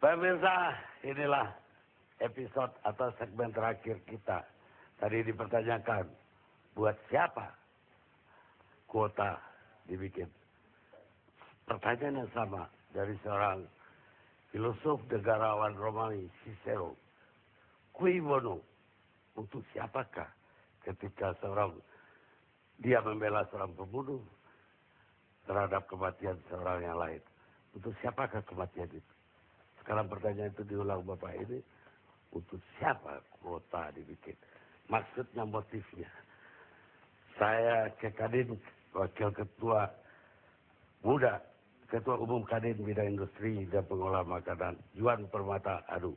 Pemirsa, inilah episode atau segmen terakhir kita. Tadi dipertanyakan, buat siapa kuota dibikin? Pertanyaan yang sama dari seorang filosof negarawan Romawi, Cicero. Cui bono? Untuk siapakah ketika dia membela seorang pembunuh terhadap kematian seorang yang lain? Untuk siapakah kematian itu? Sekarang pertanyaan itu diulang Bapak ini. Untuk siapa kuota dibikin? Maksudnya, motifnya. Saya ke Kadin, Wakil Ketua Muda, Ketua Umum Kadin Bidang Industri dan Pengolah Makanan, Juan Permata Adu.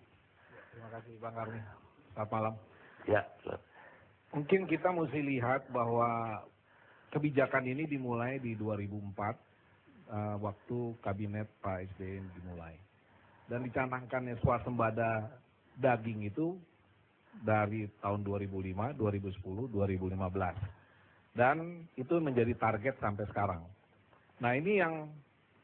Terima kasih Bang Karni. Selamat malam. Ya. Mungkin kita mesti lihat bahwa kebijakan ini dimulai di 2004, waktu kabinet Pak SBY dimulai. Dan dicanangkannya swasembada daging itu dari tahun 2005, 2010, 2015. Dan itu menjadi target sampai sekarang. Nah, ini yang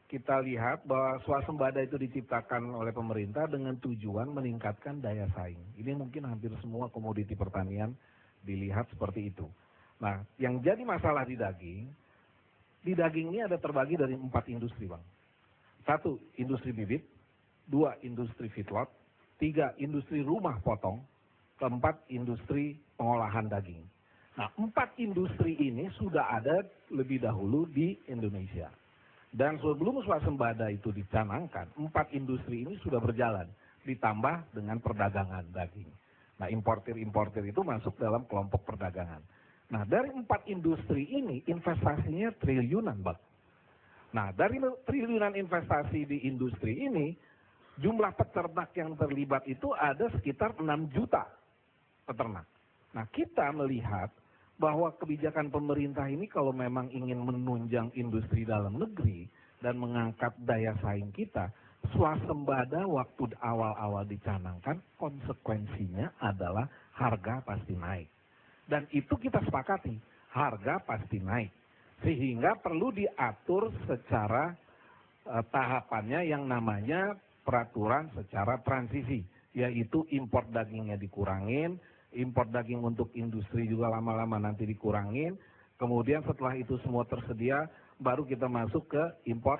kita lihat bahwa swasembada itu diciptakan oleh pemerintah dengan tujuan meningkatkan daya saing. Ini mungkin hampir semua komoditi pertanian dilihat seperti itu. Nah, yang jadi masalah di daging ini ada terbagi dari 4 industri, Bang. 1, industri bibit. 2, industri feedlot. 3, industri rumah potong. 4, industri pengolahan daging. Nah, 4 industri ini sudah ada lebih dahulu di Indonesia. Dan sebelum swasembada itu dicanangkan, 4 industri ini sudah berjalan, ditambah dengan perdagangan daging. Nah, importir-importir itu masuk dalam kelompok perdagangan. Nah, dari 4 industri ini investasinya triliunan, Bang. Nah, dari triliunan investasi di industri ini, jumlah peternak yang terlibat itu ada sekitar 6 juta peternak. Nah, kita melihat bahwa kebijakan pemerintah ini kalau memang ingin menunjang industri dalam negeri dan mengangkat daya saing kita, swasembada waktu awal-awal dicanangkan, konsekuensinya adalah harga pasti naik. Dan itu kita sepakati, harga pasti naik. Sehingga perlu diatur secara tahapannya yang namanya peraturan secara transisi, yaitu impor dagingnya dikurangin, impor daging untuk industri juga lama-lama nanti dikurangin. Kemudian setelah itu semua tersedia, baru kita masuk ke impor,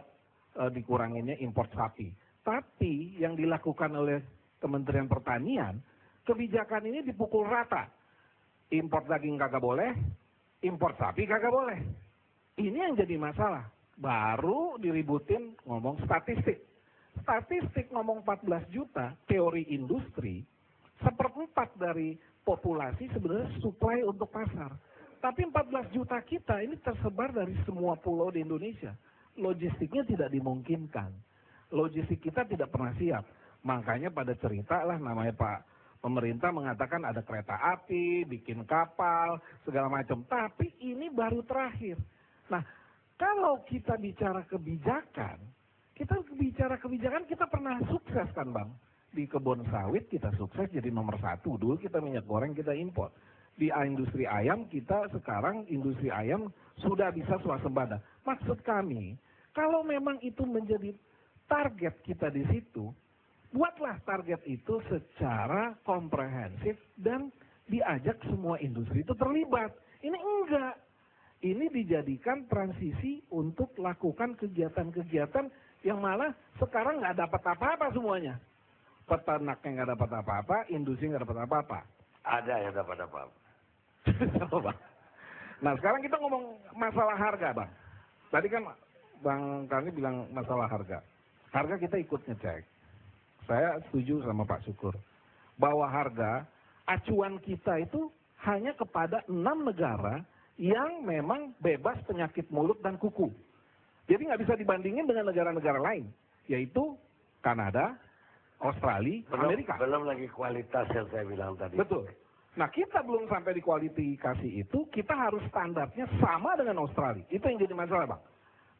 dikuranginnya impor sapi. Tapi yang dilakukan oleh Kementerian Pertanian, kebijakan ini dipukul rata. Impor daging kagak boleh, impor sapi kagak boleh. Ini yang jadi masalah. Baru diributin ngomong statistik. Statistik ngomong 14 juta, teori industri, 1/4 dari populasi sebenarnya supply untuk pasar. Tapi 14 juta kita ini tersebar dari semua pulau di Indonesia. Logistiknya tidak dimungkinkan. Logistik kita tidak pernah siap. Makanya pada cerita lah namanya Pak pemerintah mengatakan ada kereta api, bikin kapal, segala macam. Tapi ini baru terakhir. Nah, kalau kita bicara kebijakan, kita pernah sukses kan, Bang? Di kebun sawit kita sukses jadi nomor 1. Dulu kita minyak goreng kita impor. Di industri ayam kita sekarang industri ayam sudah bisa swasembada. Maksud kami, kalau memang itu menjadi target kita di situ, buatlah target itu secara komprehensif dan diajak semua industri itu terlibat. Ini enggak. Ini dijadikan transisi untuk lakukan kegiatan-kegiatan yang malah sekarang nggak dapat apa-apa semuanya. Peternaknya nggak dapat apa-apa, industri nggak dapat apa-apa. Ada yang dapat apa-apa. Bang. Nah, sekarang kita ngomong masalah harga, Bang. Tadi kan Bang Karni bilang masalah harga. Harga kita ikut ngecek. Saya setuju sama Pak Syukur. Bahwa harga, acuan kita itu hanya kepada 6 negara yang memang bebas penyakit mulut dan kuku. Jadi nggak bisa dibandingin dengan negara-negara lain. Yaitu Kanada, Australia, Amerika. Belum lagi kualitas yang saya bilang tadi. Betul. Nah, kita belum sampai di kualifikasi itu, kita harus standarnya sama dengan Australia. Itu yang jadi masalah, Bang.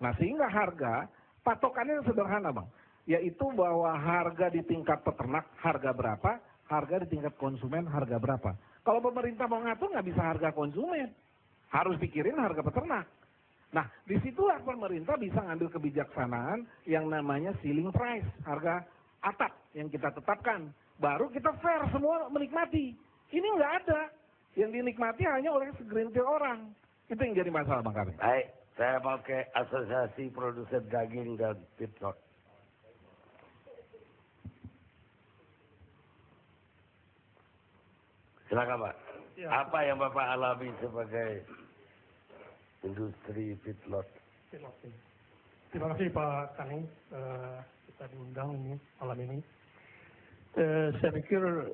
Nah, sehingga harga, patokannya sederhana, Bang. Yaitu bahwa harga di tingkat peternak, harga berapa, harga di tingkat konsumen, harga berapa. Kalau pemerintah mau ngatur, nggak bisa harga konsumen. Harus pikirin harga peternak. Nah, disitulah pemerintah bisa ngambil kebijaksanaan yang namanya ceiling price, harga atap yang kita tetapkan. Baru kita fair semua menikmati. Ini nggak ada. Yang dinikmati hanya oleh segelintir orang. Itu yang jadi masalah Bang Karim. Baik, saya mau ke Asosiasi Produsen Daging dan Feedlot. Silakan Pak. Ya. Apa yang Bapak alami sebagai industri feedlot? Terima kasih Pak Kani, kita diundang ini malam ini. Saya pikir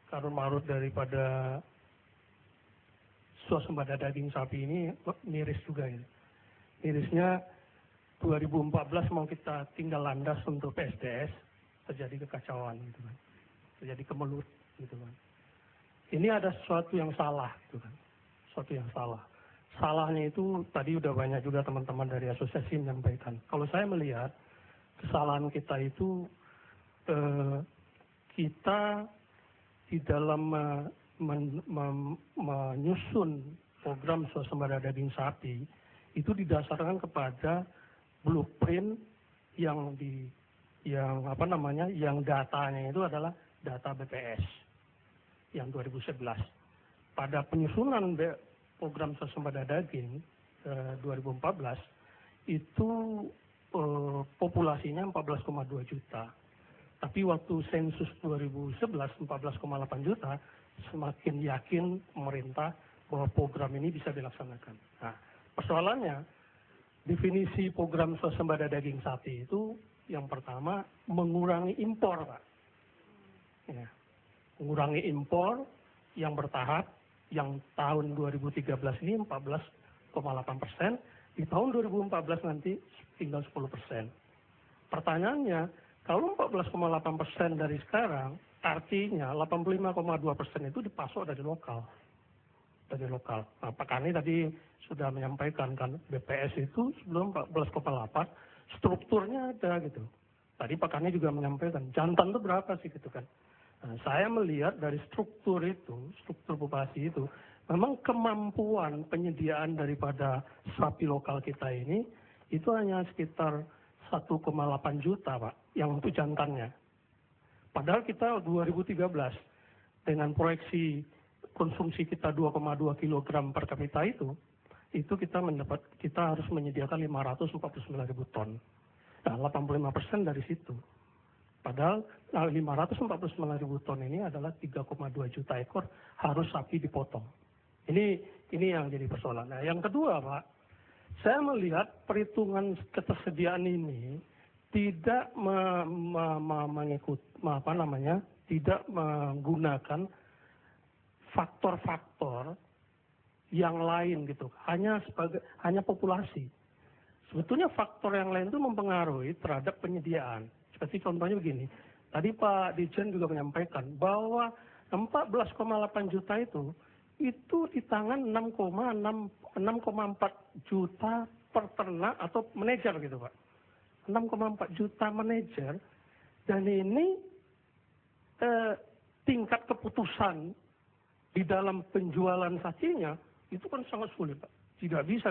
karut marut daripada swasembada daging sapi ini miris juga ya. Mirisnya 2014 mau kita tinggal landas untuk PSDS, terjadi kekacauan gitu kan, terjadi kemelut gitu kan. Ini ada sesuatu yang salah gitu kan, sesuatu yang salah. Salahnya itu tadi udah banyak juga teman-teman dari asosiasi menyampaikan. Kalau saya melihat kesalahan kita itu kita di dalam menyusun program swasembada daging sapi itu didasarkan kepada blueprint yang datanya itu adalah data BPS yang 2011. Pada penyusunan program swasembada daging 2014 itu populasinya 14,2 juta. Tapi waktu sensus 2011 14,8 juta, semakin yakin pemerintah bahwa program ini bisa dilaksanakan. Nah, persoalannya definisi program swasembada daging sapi itu yang pertama mengurangi impor, Pak. Ya. Mengurangi impor yang bertahap, yang tahun 2013 ini 14,8%, di tahun 2014 nanti tinggal 10%. Pertanyaannya, kalau 14,8% dari sekarang, artinya 85,2% itu dipasok dari lokal. Dari lokal. Nah, Pak Kani tadi sudah menyampaikan kan, BPS itu sebelum 14,8, strukturnya ada gitu. Tadi Pak Kani juga menyampaikan, jantan itu berapa sih gitu kan. Nah, saya melihat dari struktur itu, struktur populasi itu, memang kemampuan penyediaan daripada sapi lokal kita ini, itu hanya sekitar 1,8 juta Pak, yang untuk jantannya. Padahal kita 2013, dengan proyeksi konsumsi kita 2,2 kg per kapita itu kita harus menyediakan 549.000 ton. Nah, 85% dari situ. Padahal 549.000 ton ini adalah 3,2 juta ekor harus sapi dipotong. Ini yang jadi persoalan. Nah, yang kedua, Pak, saya melihat perhitungan ketersediaan ini tidak tidak menggunakan faktor-faktor yang lain gitu. Hanya populasi. Sebetulnya faktor yang lain itu mempengaruhi terhadap penyediaan. Seperti contohnya begini, tadi Pak Dirjen juga menyampaikan bahwa 14,8 juta itu di tangan 6,4 juta peternak atau manajer gitu Pak. 6,4 juta manajer, dan ini tingkat keputusan di dalam penjualan sapinya itu kan sangat sulit Pak. Tidak bisa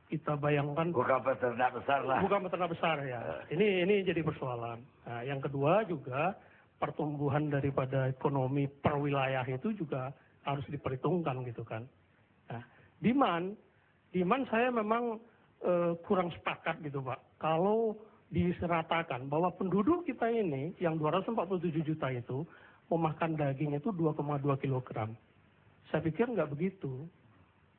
kita bayangkan. Bukan peternak besar lah. Bukan peternak besar ya. Ini jadi persoalan. Nah, yang kedua juga pertumbuhan daripada ekonomi per wilayah itu juga harus diperhitungkan gitu kan. Nah, demand saya memang kurang sepakat gitu Pak. Kalau diseratakan bahwa penduduk kita ini yang 247 juta itu memakan daging itu 2,2 kg. Saya pikir nggak begitu.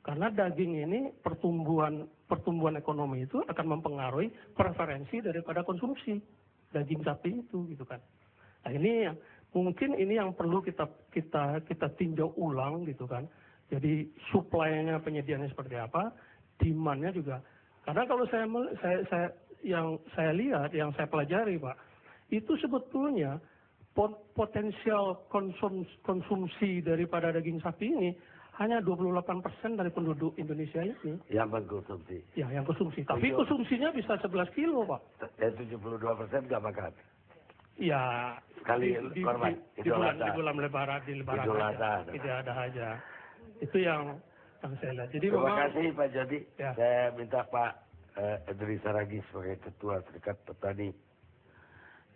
Karena daging ini pertumbuhan ekonomi itu akan mempengaruhi preferensi daripada konsumsi daging sapi itu gitu kan. Nah, mungkin ini yang perlu kita tinjau ulang gitu kan. Jadi supply-nya penyediaannya seperti apa, demand-nya juga. Karena kalau saya lihat, yang saya pelajari Pak, itu sebetulnya potensial konsumsi daripada daging sapi ini hanya 28% dari penduduk Indonesia ini. Yang mengkonsumsi. Ya, yang konsumsi. Tapi konsumsinya bisa 11 kilo, Pak. Dan 72% nggak makan. Ya, Sekali korban. di bulan lebaran, Idul Adha. Tidak ada aja. Itu yang saya lihat. Jadi Terima kasih Pak Jody. Ya. Saya minta Pak Edri Saragi sebagai Ketua Serikat Petani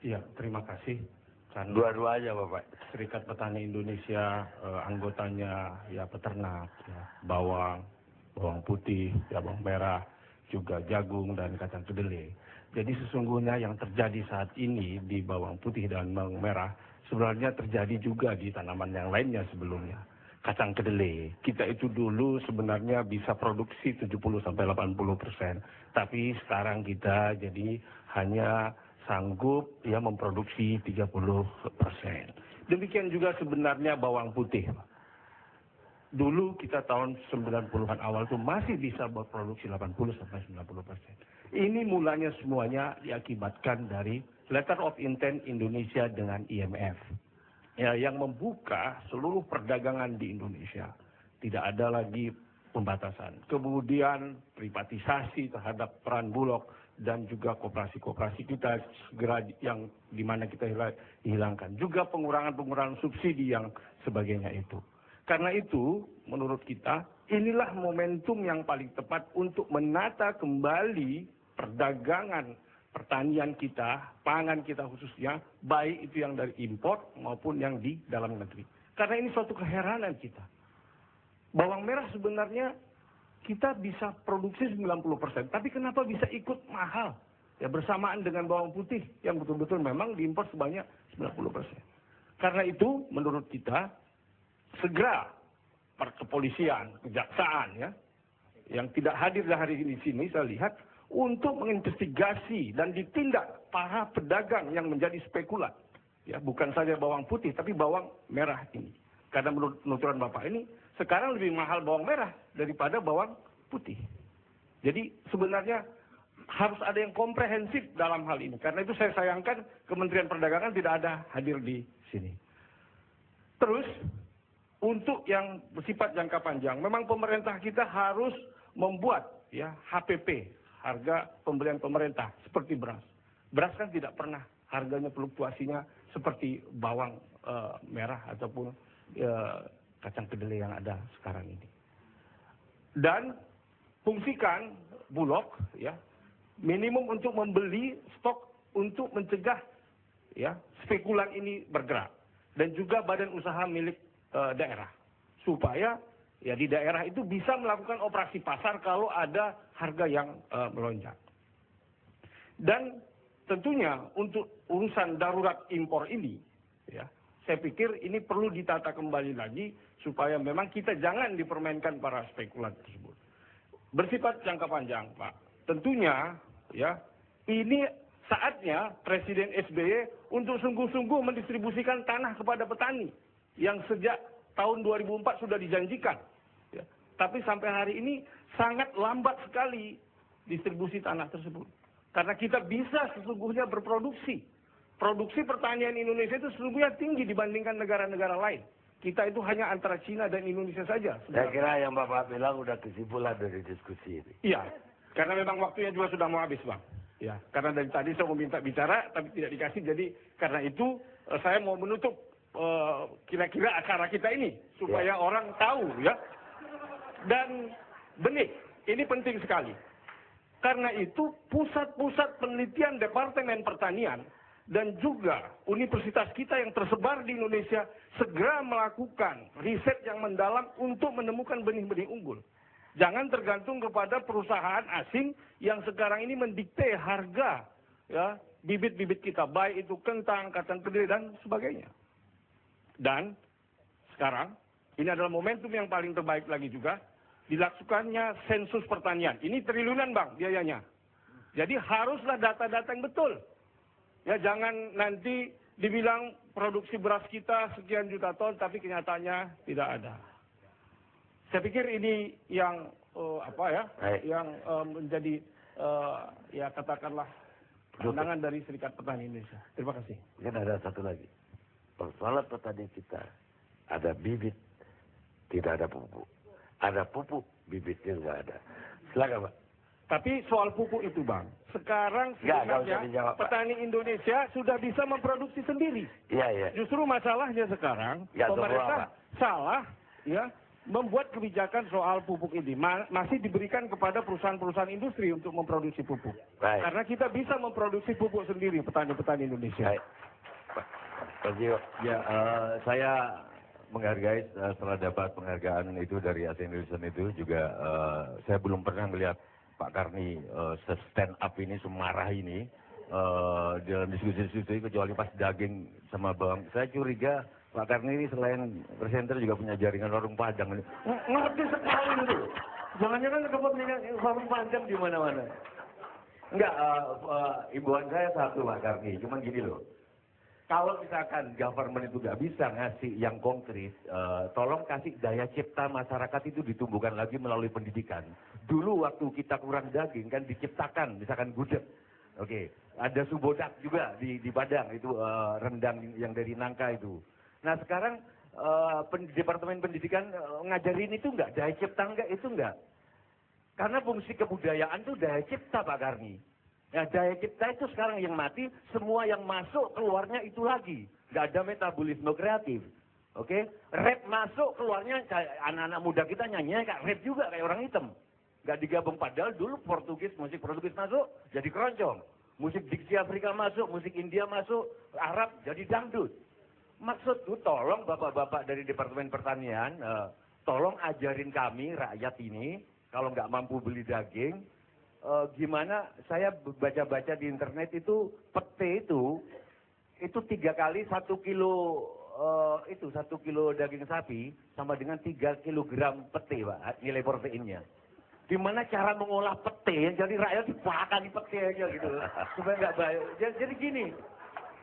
Iya, terima kasih. Karena Dua-duanya Bapak. Serikat Petani Indonesia, anggotanya ya peternak, ya, bawang putih, ya, bawang merah, juga jagung dan kacang kedelai. Jadi sesungguhnya yang terjadi saat ini di bawang putih dan bawang merah sebenarnya terjadi juga di tanaman yang lainnya sebelumnya. Kacang kedelai, kita itu dulu sebenarnya bisa produksi 70-80%, tapi sekarang kita jadi hanya sanggup ya memproduksi 30%. Demikian juga sebenarnya bawang putih. Dulu kita tahun 90-an awal itu masih bisa berproduksi 80-90%. Ini mulanya semuanya diakibatkan dari Letter of Intent Indonesia dengan IMF. Ya, yang membuka seluruh perdagangan di Indonesia. Tidak ada lagi pembatasan. Kemudian privatisasi terhadap peran Bulog dan juga koperasi-koperasi kita segera yang dimana kita hilangkan. Juga pengurangan subsidi yang sebagainya itu. Karena itu, menurut kita, inilah momentum yang paling tepat untuk menata kembali perdagangan pertanian kita, pangan kita khususnya, baik itu yang dari impor maupun yang di dalam negeri. Karena ini suatu keheranan kita. Bawang merah sebenarnya kita bisa produksi 90%, tapi kenapa bisa ikut mahal? Ya bersamaan dengan bawang putih yang betul-betul memang diimpor sebanyak 90%. Karena itu menurut kita segera kepolisian, kejaksaan ya, yang tidak hadir hari ini di sini saya lihat untuk menginvestigasi dan ditindak para pedagang yang menjadi spekulan. Ya, bukan saja bawang putih tapi bawang merah ini. Karena menurut penuturan Bapak ini sekarang lebih mahal bawang merah daripada bawang putih. Jadi sebenarnya harus ada yang komprehensif dalam hal ini. Karena itu saya sayangkan Kementerian Perdagangan tidak ada hadir di sini. Terus untuk yang bersifat jangka panjang, memang pemerintah kita harus membuat ya HPP, harga pembelian pemerintah, seperti beras. Beras kan tidak pernah harganya fluktuasinya seperti bawang merah ataupun kacang kedelai yang ada sekarang ini. Dan fungsikan Bulog ya minimum untuk membeli stok untuk mencegah ya spekulan ini bergerak, dan juga badan usaha milik daerah supaya ya di daerah itu bisa melakukan operasi pasar kalau ada harga yang melonjak. Dan tentunya untuk urusan darurat impor ini ya saya pikir ini perlu ditata kembali lagi supaya memang kita jangan dipermainkan para spekulan tersebut. Bersifat jangka panjang, Pak. Tentunya ya ini saatnya Presiden SBY untuk sungguh-sungguh mendistribusikan tanah kepada petani yang sejak tahun 2004 sudah dijanjikan. Ya. Tapi sampai hari ini sangat lambat sekali distribusi tanah tersebut. Karena kita bisa sesungguhnya berproduksi. Produksi pertanian Indonesia itu sesungguhnya tinggi dibandingkan negara-negara lain. Kita itu hanya antara Cina dan Indonesia saja. Saya kira yang Bapak bilang udah kesimpulan dari diskusi ini. Iya, karena memang waktunya juga sudah mau habis, Bang. Ya, karena dari tadi saya mau minta bicara, tapi tidak dikasih. Jadi karena itu saya mau menutup kira-kira acara kita ini supaya orang tahu, ya. Dan benih, ini penting sekali. Karena itu pusat-pusat penelitian Departemen Pertanian dan juga universitas kita yang tersebar di Indonesia segera melakukan riset yang mendalam untuk menemukan benih-benih unggul. Jangan tergantung kepada perusahaan asing yang sekarang ini mendikte harga ya bibit-bibit kita, baik itu kentang, kacang kedelai dan sebagainya. Dan sekarang ini adalah momentum yang paling terbaik lagi juga dilakukannya sensus pertanian. Ini triliunan, Bang, biayanya. Jadi haruslah data-data yang betul. Ya, jangan nanti dibilang produksi beras kita sekian juta ton, tapi kenyataannya tidak ada. Saya pikir ini yang yang menjadi ya katakanlah pandangan dari Serikat Petani Indonesia. Terima kasih. Mungkin ada satu lagi. Persoalan petani kita ada bibit, tidak ada pupuk. Ada pupuk, bibitnya nggak ada. Silakan, Pak. Tapi soal pupuk itu, Bang, sekarang sebenarnya petani Indonesia sudah bisa memproduksi sendiri. Iya, iya. Justru masalahnya sekarang Ya, pemerintah salah, ya, membuat kebijakan soal pupuk ini masih diberikan kepada perusahaan-perusahaan industri untuk memproduksi pupuk. Baik. Karena kita bisa memproduksi pupuk sendiri, petani-petani Indonesia. Baik. Pak Gio. Ya, saya menghargai setelah dapat penghargaan itu dari Asian Indonesia itu juga saya belum pernah melihat Pak Karni stand up ini semarah ini dalam diskusi-diskusi kecuali pas daging sama bawang. Saya curiga Pak Karni ini selain presenter juga punya jaringan warung Padang. Ngerti sekali itu. Jangan-jangan kepentingan warung Padang di mana-mana. Enggak, imbauan saya satu Pak Karni, cuman gini loh. Kalau misalkan government itu nggak bisa ngasih yang konkret, tolong kasih daya cipta masyarakat itu ditumbuhkan lagi melalui pendidikan. Dulu waktu kita kurang daging kan diciptakan, misalkan gudeg. Oke, ada subodak juga di Padang itu rendang yang dari nangka itu. Nah sekarang Departemen Pendidikan ngajarin itu nggak, daya cipta nggak, itu nggak. Karena fungsi kebudayaan itu daya cipta Pak Karni. Nah, daya cipta itu sekarang yang mati, semua yang masuk keluarnya itu lagi. Nggak ada metabolisme kreatif. Oke? Rap masuk keluarnya, anak-anak muda kita nyanyinya kayak rap juga, kayak orang hitam. Nggak digabung, padahal dulu musik Portugis masuk, jadi keroncong. Musik diksi Afrika masuk, musik India masuk, Arab jadi dangdut. Maksudku tolong bapak-bapak dari Departemen Pertanian, tolong ajarin kami, rakyat ini, kalau nggak mampu beli daging, gimana saya baca-baca di internet itu pete itu 3 kali 1 kilo 1 kilo daging sapi sama dengan 3 kilogram pete Pak, nilai proteinnya. Gimana cara mengolah pete jadi rakyat dipakan di pete aja gitu supaya nggak bahaya. Jadi gini,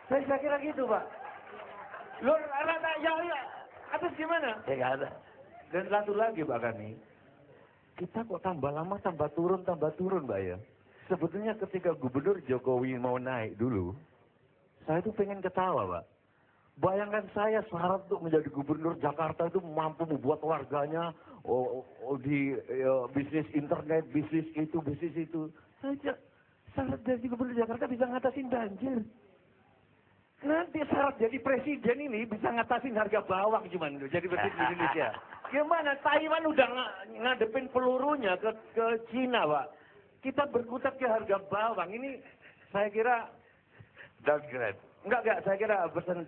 saya kira gitu Pak. Lo ya atas gimana? Ya nggak ada. Dan satu lagi Pak Karni, kita kok tambah lama tambah turun Mbak ya. Sebetulnya ketika Gubernur Jokowi mau naik dulu, saya tuh pengen ketawa Pak. Bayangkan saya syarat untuk menjadi Gubernur Jakarta itu mampu membuat warganya di bisnis internet, bisnis itu. Saya syarat jadi Gubernur Jakarta bisa ngatasin banjir. Nanti syarat jadi presiden ini bisa ngatasin harga bawang cuman jadi presiden Indonesia. Gimana? Taiwan udah ngadepin pelurunya ke Cina, Pak. Kita berkutat ke harga bawang. Ini saya kira Downgrade. enggak, saya kira pesan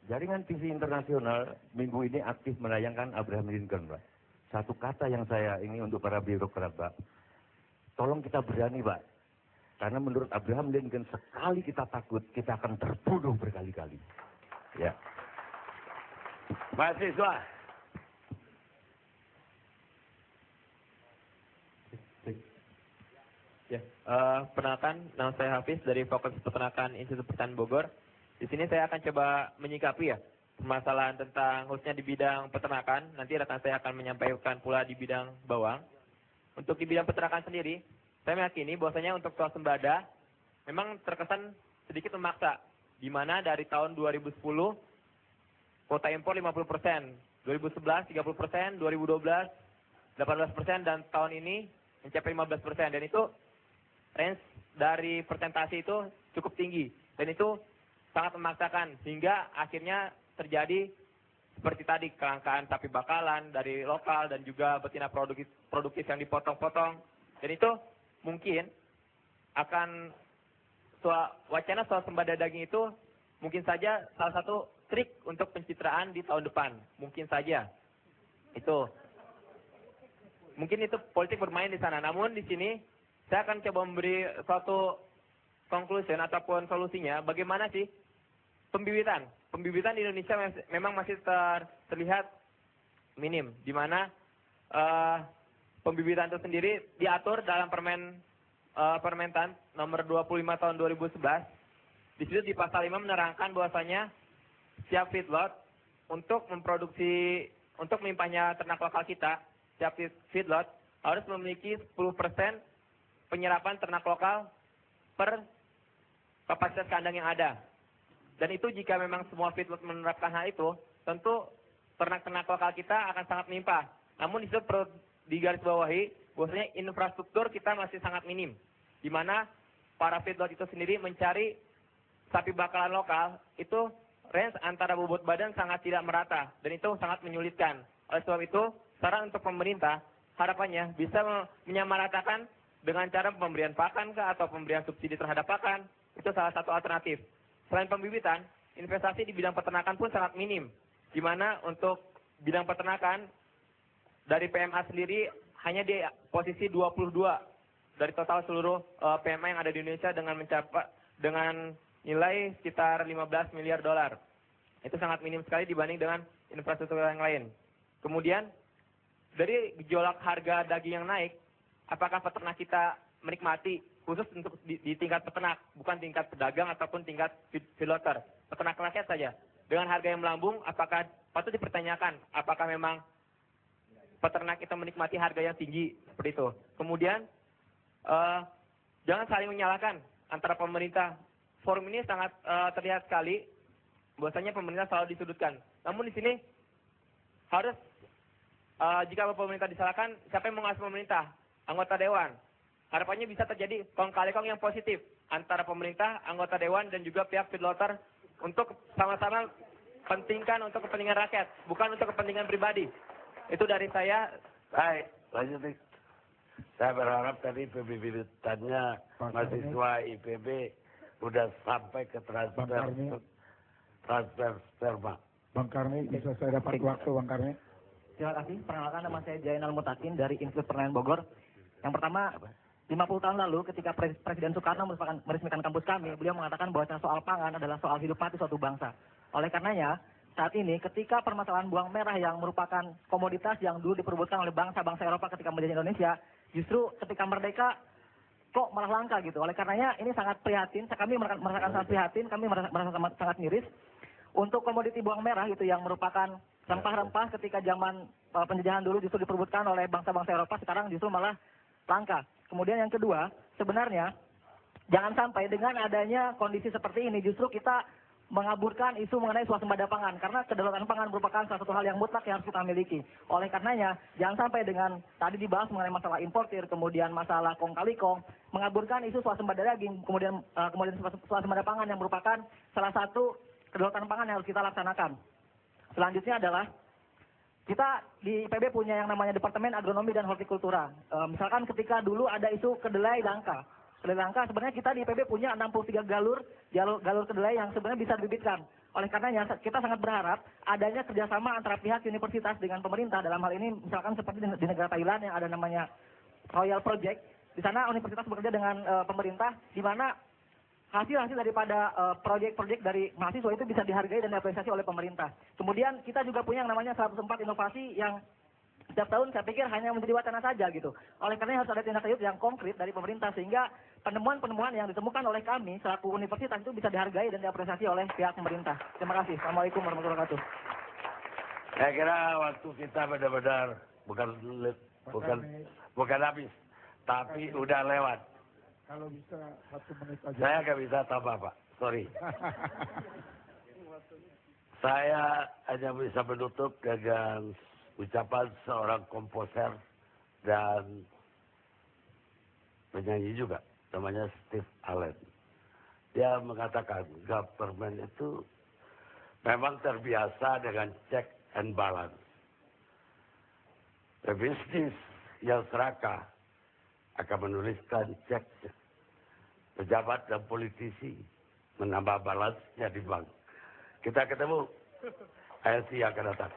jaringan TV internasional minggu ini aktif menayangkan Abraham Lincoln, Pak. Satu kata yang saya ini untuk para birokrat, Pak. Tolong kita berani, Pak. Karena menurut Abraham Lincoln, sekali kita takut, kita akan terbunuh berkali-kali. Ya. Mahasiswa. Ya, perkenalkan, nama saya Hafiz dari Fakultas Peternakan Institut Pertanian Bogor. Di sini saya akan coba menyikapi ya permasalahan tentang khususnya di bidang peternakan. Nanti rekan saya akan menyampaikan pula di bidang bawang. Untuk di bidang peternakan sendiri, saya meyakini bahwasanya untuk swasembada memang terkesan sedikit memaksa. Di mana dari tahun 2010 kuota impor 50%, 2011 30%, 2012 18% dan tahun ini mencapai 15%, dan itu range dari persentase itu cukup tinggi dan itu sangat memaksakan sehingga akhirnya terjadi seperti tadi kelangkaan sapi bakalan dari lokal dan juga betina produktif yang dipotong-potong, dan itu mungkin akan wacana swasembada daging itu mungkin saja salah satu trik untuk pencitraan di tahun depan, mungkin saja itu. Mungkin itu politik bermain di sana. Namun di sini saya akan coba memberi suatu conclusion ataupun solusinya. Bagaimana sih pembibitan? Pembibitan di Indonesia memang masih terlihat minim. Di mana pembibitan itu sendiri diatur dalam Permentan nomor 25 tahun 2011. Di situ di pasal 5 menerangkan bahwasanya setiap feedlot untuk melimpahnya ternak lokal kita, setiap feedlot harus memiliki 10% penyerapan ternak lokal per kapasitas kandang yang ada. Dan itu jika memang semua feedlot menerapkan hal itu, tentu ternak-ternak lokal kita akan sangat melimpah. Namun di situ perlu digarisbawahi bahwasanya infrastruktur kita masih sangat minim, di mana para feedlot itu sendiri mencari sapi bakalan lokal itu range antara bobot badan sangat tidak merata dan itu sangat menyulitkan. Oleh sebab itu saran untuk pemerintah, harapannya bisa menyamaratakan dengan cara pemberian pakan atau pemberian subsidi terhadap pakan. Itu salah satu alternatif. Selain pembibitan, investasi di bidang peternakan pun sangat minim. Di mana untuk bidang peternakan, dari PMA sendiri hanya di posisi 22 dari total seluruh PMA yang ada di Indonesia dengan nilai sekitar 15 miliar dolar. Itu sangat minim sekali dibanding dengan infrastruktur yang lain. Kemudian, dari gejolak harga daging yang naik, apakah peternak kita menikmati, khusus untuk di tingkat peternak, bukan tingkat pedagang ataupun tingkat feedlotter, peternak rakyat saja. Dengan harga yang melambung, apakah patut dipertanyakan, apakah memang peternak kita menikmati harga yang tinggi, seperti itu. Kemudian, jangan saling menyalahkan antara pemerintah. Forum ini sangat terlihat sekali bahwasanya pemerintah selalu disudutkan. Namun di sini harus jika pemerintah disalahkan, siapa yang mengawasi pemerintah? Anggota dewan. Harapannya bisa terjadi kong kali kong yang positif antara pemerintah, anggota dewan dan juga pihak feedlotter untuk sama-sama pentingkan untuk kepentingan rakyat, bukan untuk kepentingan pribadi. Itu dari saya. Baik, lanjut nih. Saya berharap tadi pembibitannya mahasiswa IPB udah sampai ke transfer sperma. Bang Karni, bisa saya dapat waktu Bang Karni? Terima kasih. Perkenalkan, nama saya Jainal Mutakin dari Institut Pertanian Bogor. Yang pertama, 50 tahun lalu ketika Presiden Soekarno meresmikan kampus kami, beliau mengatakan bahwa soal pangan adalah soal hidup mati suatu bangsa. Oleh karenanya, saat ini ketika permasalahan bawang merah yang merupakan komoditas yang dulu diperebutkan oleh bangsa-bangsa Eropa ketika menjajah Indonesia, justru ketika merdeka kok malah langka gitu. Oleh karenanya ini sangat prihatin, kami merasakan sangat prihatin, kami merasa sangat miris. Untuk komoditi bawang merah itu yang merupakan rempah-rempah ketika zaman penjajahan dulu justru diperebutkan oleh bangsa-bangsa Eropa, sekarang justru malah langka. Kemudian yang kedua, sebenarnya jangan sampai dengan adanya kondisi seperti ini justru kita mengaburkan isu mengenai swasembada pangan, karena kedaulatan pangan merupakan salah satu hal yang mutlak yang harus kita miliki. Oleh karenanya, jangan sampai dengan tadi dibahas mengenai masalah importir, kemudian masalah kong kali kong, mengaburkan isu swasembada daging, kemudian swasembada pangan yang merupakan salah satu kedaulatan pangan yang harus kita laksanakan. Selanjutnya adalah kita di IPB punya yang namanya Departemen Agronomi dan Hortikultura. Misalkan ketika dulu ada isu kedelai langka. Kedelai langka, sebenarnya kita di IPB punya 63 galur kedelai yang sebenarnya bisa dibibitkan. Oleh karenanya kita sangat berharap adanya kerjasama antara pihak universitas dengan pemerintah. Dalam hal ini misalkan seperti di negara Thailand yang ada namanya Royal Project. Di sana universitas bekerja dengan pemerintah, di mana hasil-hasil daripada proyek-proyek dari mahasiswa itu bisa dihargai dan diapresiasi oleh pemerintah. Kemudian kita juga punya yang namanya 104 inovasi yang setiap tahun saya pikir hanya menjadi wacana saja gitu. Oleh karena harus ada tindak lanjut yang konkret dari pemerintah sehingga penemuan-penemuan yang ditemukan oleh kami selaku universitas itu bisa dihargai dan diapresiasi oleh pihak pemerintah. Terima kasih. Assalamualaikum warahmatullahi wabarakatuh. Saya kira waktu kita benar-benar bukan habis, tapi udah lewat. Kalau bisa 1 menit aja. Saya nggak bisa tambah, Pak. Sorry. Saya hanya bisa menutup dengan ucapan seorang komposer dan penyanyi juga, namanya Steve Allen. Dia mengatakan government itu memang terbiasa dengan check and balance. Pebisnis yang serakah akan menuliskan cek. Pejabat dan politisi menambah balance-nya di bank. Kita ketemu ILC yang akan datang.